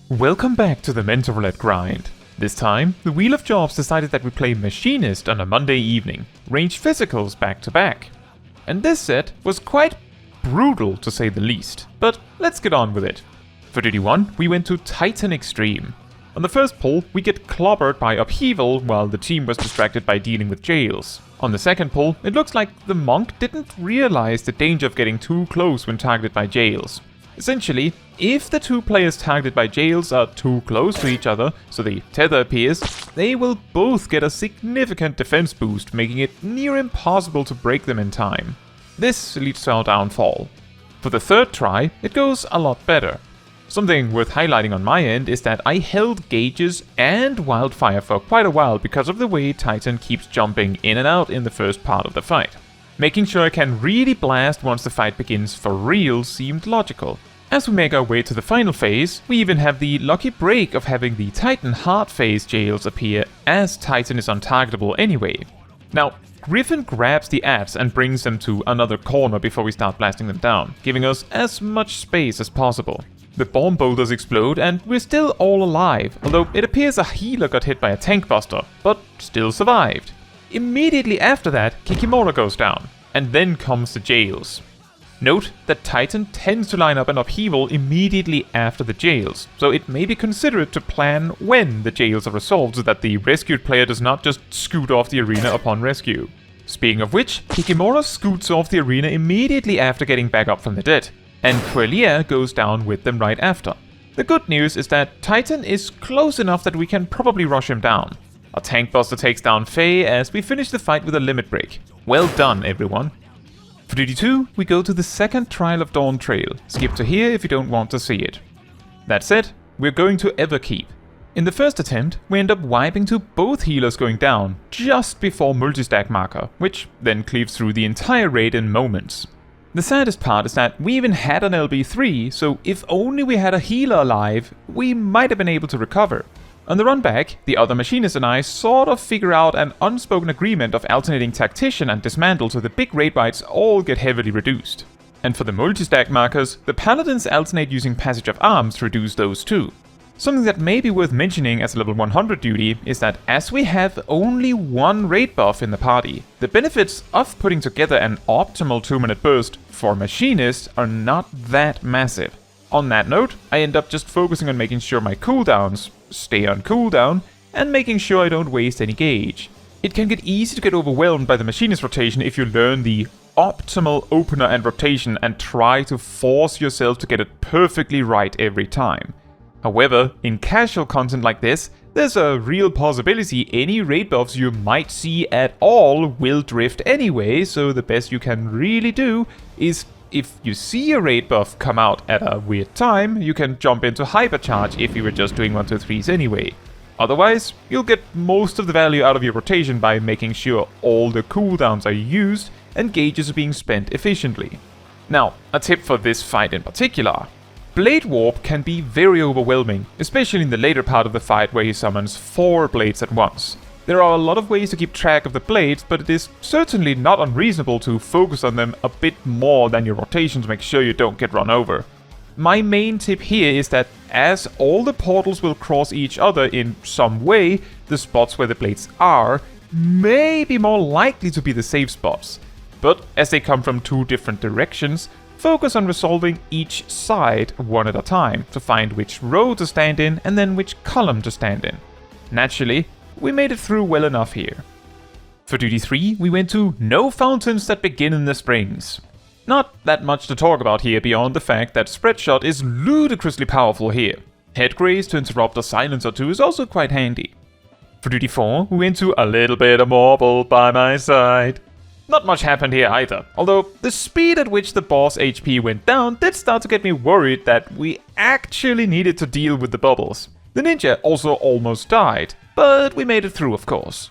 Welcome back to the Mentor Roulette grind. This time, the Wheel of Jobs decided that we play Machinist on a Monday evening, ranged physicals back to back. And this set was quite brutal to say the least, but let's get on with it. For duty 1, we went to Titan Extreme. On the first pull, we get clobbered by Upheaval while the team was distracted by dealing with jails. On the second pull, it looks like the monk didn't realize the danger of getting too close when targeted by jails. Essentially, if the two players targeted by jails are too close to each other, so the tether appears, they will both get a significant defense boost, making it near impossible to break them in time. This leads to our downfall. For the third try, it goes a lot better. Something worth highlighting on my end is that I held gauges and wildfire for quite a while because of the way Titan keeps jumping in and out in the first part of the fight. Making sure I can really blast once the fight begins for real seemed logical. As we make our way to the final phase, we even have the lucky break of having the Titan hard phase jails appear as Titan is untargetable anyway. Now, Griffin grabs the adze and brings them to another corner before we start blasting them down, giving us as much space as possible. The bomb boulders explode and we're still all alive, although it appears a healer got hit by a tank buster, but still survived. Immediately after that, Kikimora goes down, and then comes the jails. Note that Titan tends to line up an upheaval immediately after the jails, so it may be considerate to plan when the jails are resolved so that the rescued player does not just scoot off the arena upon rescue. Speaking of which, Kikimora scoots off the arena immediately after getting back up from the dead, and Quelia goes down with them right after. The good news is that Titan is close enough that we can probably rush him down. A tank buster takes down Faye as we finish the fight with a limit break. Well done, everyone. For duty 2, we go to the second trial of Dawntrail. Skip to here if you don't want to see it. That said, we're going to Everkeep. In the first attempt, we end up wiping to both healers going down just before multi-stack marker, which then cleaves through the entire raid in moments. The saddest part is that we even had an LB3, so if only we had a healer alive, we might have been able to recover. On the run back, the other machinist and I sort of figure out an unspoken agreement of alternating Tactician and Dismantle so the big raid bites all get heavily reduced. And for the multi-stack markers, the paladins alternate using Passage of Arms to reduce those too. Something that may be worth mentioning as a level 100 duty is that as we have only one raid buff in the party, the benefits of putting together an optimal 2-minute burst for machinists are not that massive. On that note, I end up just focusing on making sure my cooldowns stay on cooldown and making sure I don't waste any gauge. It can get easy to get overwhelmed by the machinist rotation if you learn the optimal opener and rotation and try to force yourself to get it perfectly right every time. However, in casual content like this, there's a real possibility any raid buffs you might see at all will drift anyway, so the best you can really do is if you see a raid buff come out at a weird time, you can jump into hypercharge if you were just doing 1-2-3s anyway. Otherwise, you'll get most of the value out of your rotation by making sure all the cooldowns are used and gauges are being spent efficiently. Now, a tip for this fight in particular. Blade Warp can be very overwhelming, especially in the later part of the fight where he summons 4 blades at once. There are a lot of ways to keep track of the blades, but it is certainly not unreasonable to focus on them a bit more than your rotation to make sure you don't get run over. My main tip here is that as all the portals will cross each other in some way, the spots where the blades are may be more likely to be the safe spots. But as they come from 2 different directions, focus on resolving each side one at a time to find which row to stand in and then which column to stand in. Naturally, we made it through well enough here. For duty 3, we went to No Fountains That Begin in the Springs. Not that much to talk about here beyond the fact that Spread Shot is ludicrously powerful here. Head Graze to interrupt a silence or two is also quite handy. For duty 4, we went to A Little Bit of Marble by my side. Not much happened here either, although the speed at which the boss HP went down did start to get me worried that we actually needed to deal with the bubbles. The ninja also almost died, but we made it through, of course.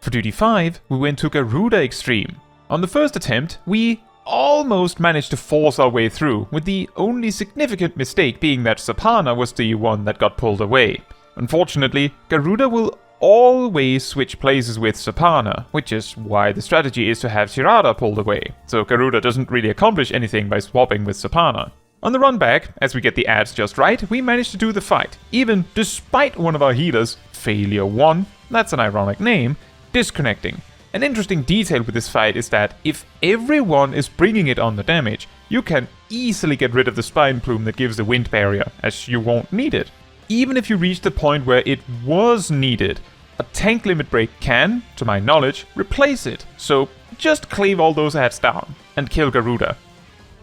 For duty 5, we went to Garuda Extreme. On the first attempt, we almost managed to force our way through, with the only significant mistake being that Sapana was the one that got pulled away. Unfortunately, Garuda will always switch places with Sapana, which is why the strategy is to have Shirada pulled away, so Garuda doesn't really accomplish anything by swapping with Sapana. On the run back, as we get the ads just right, we manage to do the fight, even despite one of our healers, Failure 1, that's an ironic name, disconnecting. An interesting detail with this fight is that if everyone is bringing it on the damage, you can easily get rid of the spine plume that gives the wind barrier, as you won't need it. Even if you reach the point where it was needed, a tank limit break can, to my knowledge, replace it, so just cleave all those ads down and kill Garuda.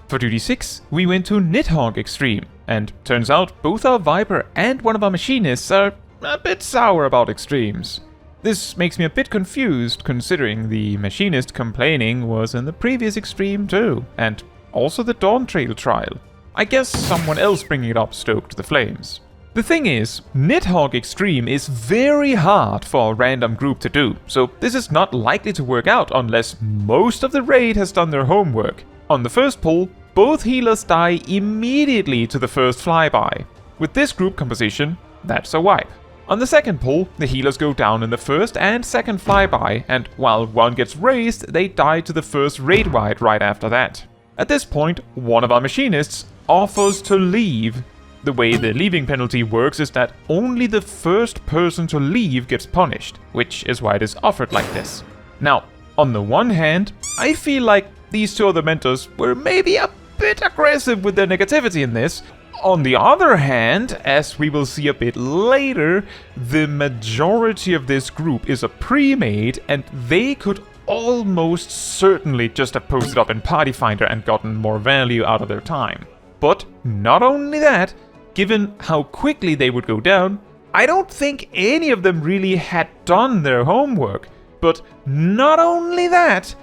For duty 6, we went to Nidhogg Extreme, and turns out both our Viper and one of our Machinists are a bit sour about extremes. This makes me a bit confused, considering the Machinist complaining was in the previous extreme too, and also the Dawntrail trial. I guess someone else bringing it up stoked the flames. The thing is, Nidhogg Extreme is very hard for a random group to do, so this is not likely to work out unless most of the raid has done their homework. On the first pull, both healers die immediately to the first flyby. With this group composition, that's a wipe. On the second pull, the healers go down in the first and second flyby, and while one gets raised, they die to the first raid wide right after that. At this point, one of our Machinists offers to leave. The way the leaving penalty works is that only the first person to leave gets punished, which is why it is offered like this. Now, on the one hand, I feel like these two other mentors were maybe a bit aggressive with their negativity in this. On the other hand, as we will see a bit later, the majority of this group is a pre-made, and they could almost certainly just have posted up in Party Finder and gotten more value out of their time. But not only that, given how quickly they would go down, I don't think any of them really had done their homework. But not only that,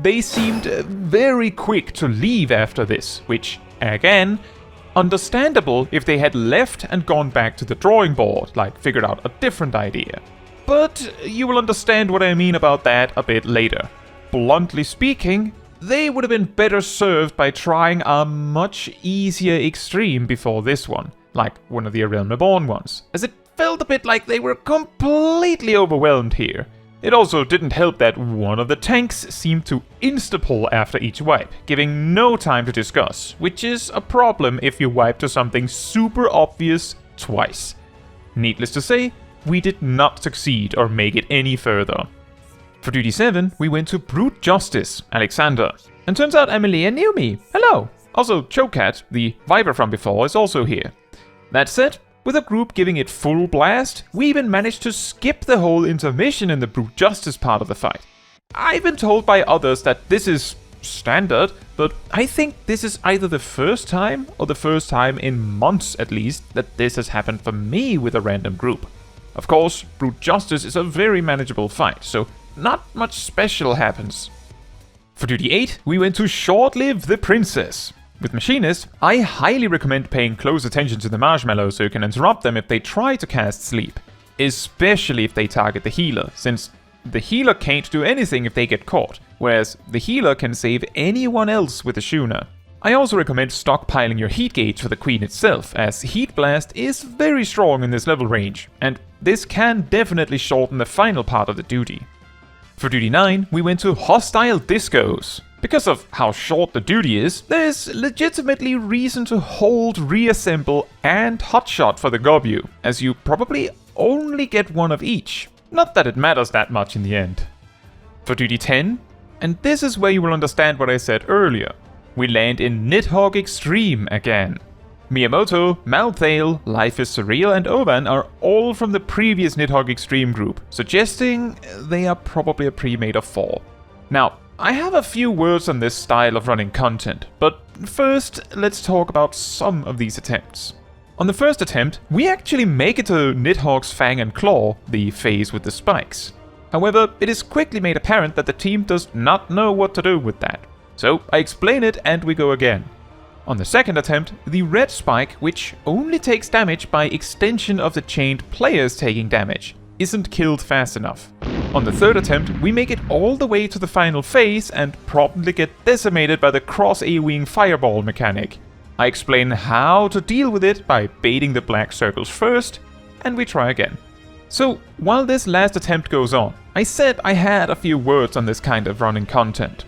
they seemed very quick to leave after this, which, again, understandable if they had left and gone back to the drawing board, like figured out a different idea. But you will understand what I mean about that a bit later. Bluntly speaking, they would have been better served by trying a much easier extreme before this one, like one of the Realm Reborn ones, as it felt a bit like they were completely overwhelmed here. It also didn't help that one of the tanks seemed to insta-pull after each wipe, giving no time to discuss, which is a problem if you wipe to something super obvious twice. Needless to say, we did not succeed or make it any further. For duty 7, we went to Brute Justice, Alexander, and turns out Amelia knew me. Hello! Also, Cho'Cat, the Viper from before, is also here. That said, with a group giving it full blast, we even managed to skip the whole intermission in the Brute Justice part of the fight. I've been told by others that this is standard, but I think this is either the first time, or the first time in months at least, that this has happened for me with a random group. Of course, Brute Justice is a very manageable fight, so not much special happens. For duty 8, we went to Short-Live the Princess. With Machinists, I highly recommend paying close attention to the marshmallows so you can interrupt them if they try to cast sleep. Especially if they target the healer, since the healer can't do anything if they get caught, whereas the healer can save anyone else with a Shuna. I also recommend stockpiling your heat gauge for the Queen itself, as Heat Blast is very strong in this level range, and this can definitely shorten the final part of the duty. For duty 9, we went to Hostile Discos. Because of how short the duty is, there's legitimately reason to hold Reassemble and Hotshot for the Gobu, as you probably only get one of each. Not that it matters that much in the end. For duty 10, and this is where you will understand what I said earlier, we land in Nidhogg Extreme again. Miyamoto, Malthael, Life is Surreal, and Oban are all from the previous Nidhogg Extreme group, suggesting they are probably a pre-made of 4. Now, I have a few words on this style of running content, but first let's talk about some of these attempts. On the first attempt, we actually make it to Nidhogg's Fang and Claw, the phase with the spikes. However, it is quickly made apparent that the team does not know what to do with that. So I explain it and we go again. On the second attempt, the red spike, which only takes damage by extension of the chained players taking damage, isn't killed fast enough. On the third attempt, we make it all the way to the final phase and promptly get decimated by the cross AoEing fireball mechanic. I explain how to deal with it by baiting the black circles first, and we try again. So, while this last attempt goes on, I said I had a few words on this kind of running content.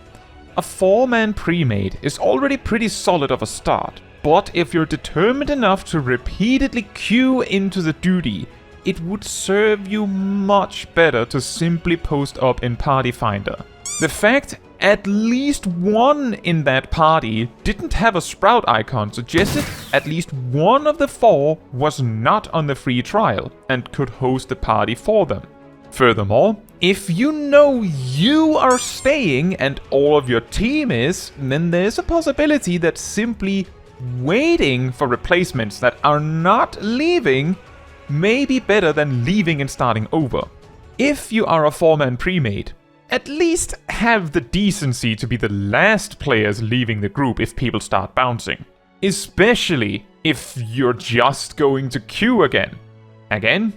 A 4-man pre-made is already pretty solid of a start, but if you're determined enough to repeatedly queue into the duty, it would serve you much better to simply post up in Party Finder. The fact at least one in that party didn't have a sprout icon suggested at least one of the 4 was not on the free trial and could host the party for them. Furthermore, if you know you are staying and all of your team is, then there's a possibility that simply waiting for replacements that are not leaving may be better than leaving and starting over. If you are a 4-man pre-made, at least have the decency to be the last players leaving the group if people start bouncing. Especially if you're just going to queue again. Again,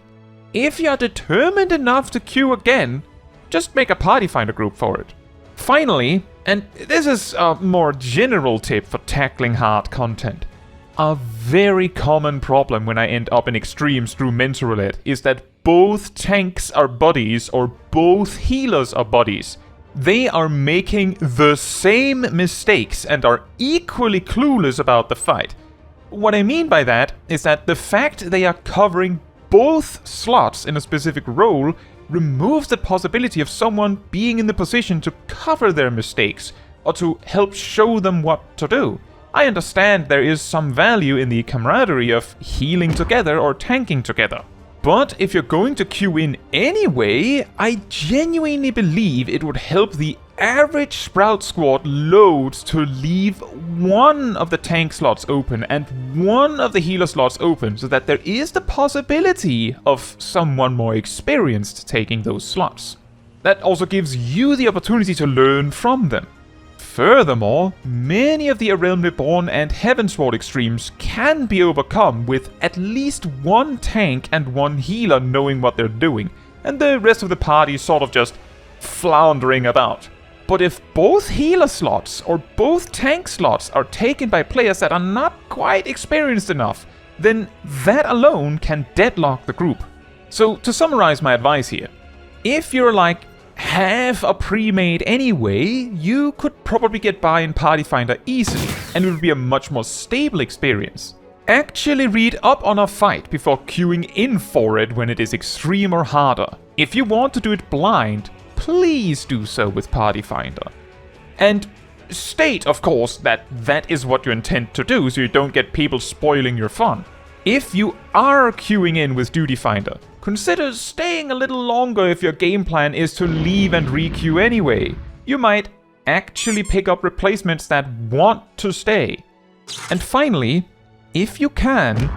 if you're determined enough to queue again, just make a Party Finder group for it. Finally, and this is a more general tip for tackling hard content, a very common problem when I end up in extremes through Mentor Roulette is that both tanks are buddies or both healers are buddies. They are making the same mistakes and are equally clueless about the fight. What I mean by that is that the fact they are covering both slots in a specific role removes the possibility of someone being in the position to cover their mistakes or to help show them what to do. I understand there is some value in the camaraderie of healing together or tanking together. But if you're going to queue in anyway, I genuinely believe it would help the average Sprout squad load to leave one of the tank slots open and one of the healer slots open so that there is the possibility of someone more experienced taking those slots. That also gives you the opportunity to learn from them. Furthermore, many of the A Realm Reborn and Heavensward extremes can be overcome with at least one tank and one healer knowing what they're doing, and the rest of the party sort of just floundering about. But if both healer slots or both tank slots are taken by players that are not quite experienced enough, then that alone can deadlock the group. So to summarize my advice here, if you're like half a pre-made anyway, you could probably get by in Party Finder easily, and it would be a much more stable experience. Actually read up on a fight before queuing in for it when it is extreme or harder. If you want to do it blind, please do so with Party Finder. And state, of course, that that is what you intend to do so you don't get people spoiling your fun. If you are queuing in with Duty Finder, consider staying a little longer if your game plan is to leave and re-queue anyway. You might actually pick up replacements that want to stay. And finally, if you can,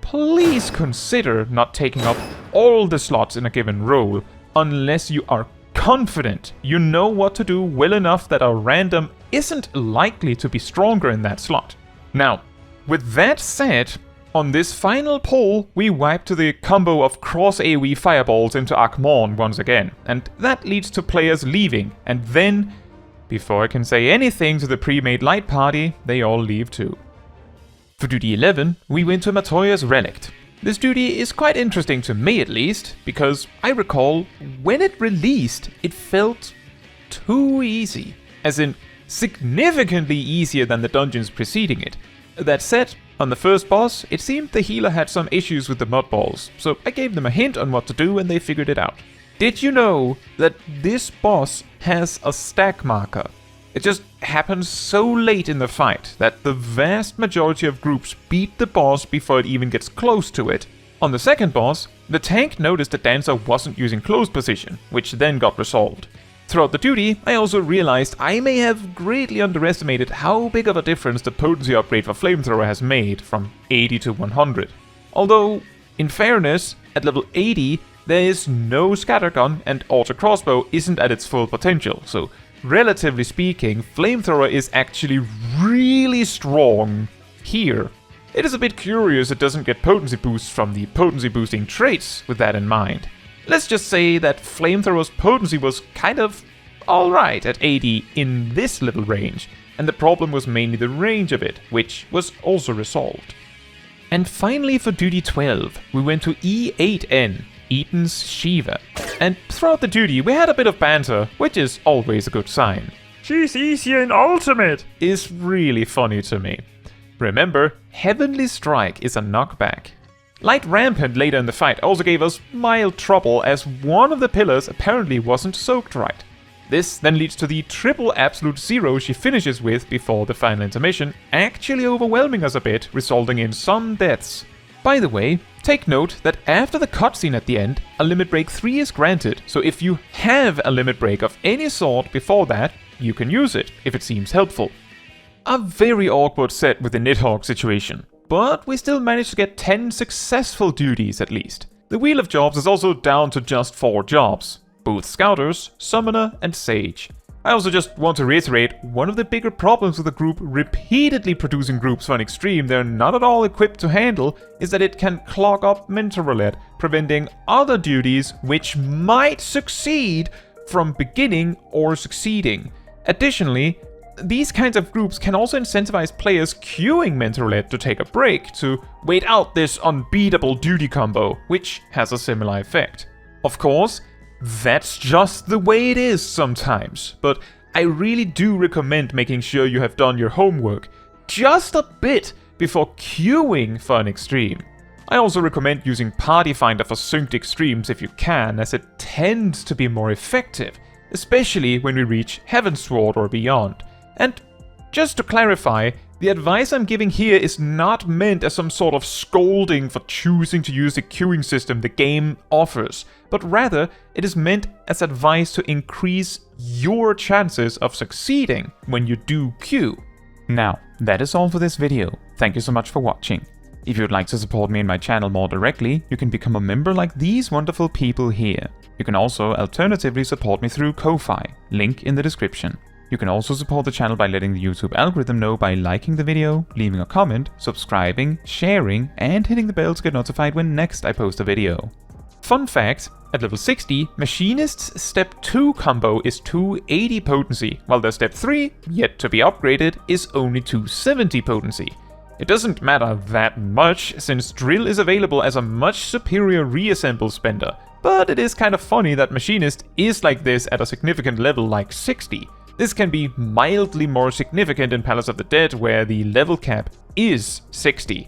please consider not taking up all the slots in a given role unless you are confident you know what to do well enough that a random isn't likely to be stronger in that slot. Now, with that said, on this final poll, we wipe to the combo of cross AoE fireballs into Akmorn once again, and that leads to players leaving, and then, before I can say anything to the pre-made light party, they all leave too. For Duty 11, we went to Matoya's Relict. This duty is quite interesting to me at least, because I recall when it released, it felt too easy, as in significantly easier than the dungeons preceding it. That said, on the first boss, it seemed the healer had some issues with the mud balls, so I gave them a hint on what to do and they figured it out. Did you know that this boss has a stack marker? It just happens so late in the fight that the vast majority of groups beat the boss before it even gets close to it. On the second boss, the tank noticed the dancer wasn't using close position, which then got resolved. Throughout the duty, I also realized I may have greatly underestimated how big of a difference the potency upgrade for Flamethrower has made from 80 to 100. Although, in fairness, at level 80, there is no scattergun and auto crossbow isn't at its full potential, so relatively speaking, Flamethrower is actually really strong here. It is a bit curious it doesn't get potency boosts from the potency boosting traits with that in mind. Let's just say that Flamethrower's potency was kind of alright at 80 in this little range, and the problem was mainly the range of it, which was also resolved. And finally for Duty 12, we went to E8N, Eaton's Shiva. And throughout the duty we had a bit of banter, which is always a good sign. "She's easy in Ultimate" is really funny to me. Remember, Heavenly Strike is a knockback. Light Rampant later in the fight also gave us mild trouble as one of the pillars apparently wasn't soaked right. This then leads to the triple absolute zero she finishes with before the final intermission, actually overwhelming us a bit, resulting in some deaths. By the way, take note that after the cutscene at the end, a limit break 3 is granted, so if you have a limit break of any sort before that, you can use it, if it seems helpful. A very awkward set with the Nidhogg situation, but we still managed to get 10 successful duties at least. The Wheel of Jobs is also down to just 4 jobs. Both Scouters, Summoner, and Sage. I also just want to reiterate, one of the bigger problems with the group repeatedly producing groups for an extreme they're not at all equipped to handle is that it can clog up Mentor Roulette, preventing other duties which might succeed from beginning or succeeding. Additionally, these kinds of groups can also incentivize players queuing Mentor Roulette to take a break to wait out this unbeatable duty combo, which has a similar effect. Of course, that's just the way it is sometimes, but I really do recommend making sure you have done your homework just a bit before queuing for an extreme. I also recommend using Party Finder for synced extremes if you can, as it tends to be more effective, especially when we reach Heavensward or beyond. And just to clarify, the advice I'm giving here is not meant as some sort of scolding for choosing to use the queuing system the game offers, but rather it is meant as advice to increase your chances of succeeding when you do queue. Now, that is all for this video. Thank you so much for watching. If you would like to support me and my channel more directly, you can become a member like these wonderful people here. You can also alternatively support me through Ko-Fi, link in the description. You can also support the channel by letting the YouTube algorithm know by liking the video, leaving a comment, subscribing, sharing, and hitting the bell to get notified when next I post a video. Fun fact, at level 60, Machinist's Step 2 combo is 280 potency, while their Step 3, yet to be upgraded, is only 270 potency. It doesn't matter that much, since Drill is available as a much superior reassemble spender, but it is kind of funny that Machinist is like this at a significant level like 60. This can be mildly more significant in Palace of the Dead, where the level cap is 60.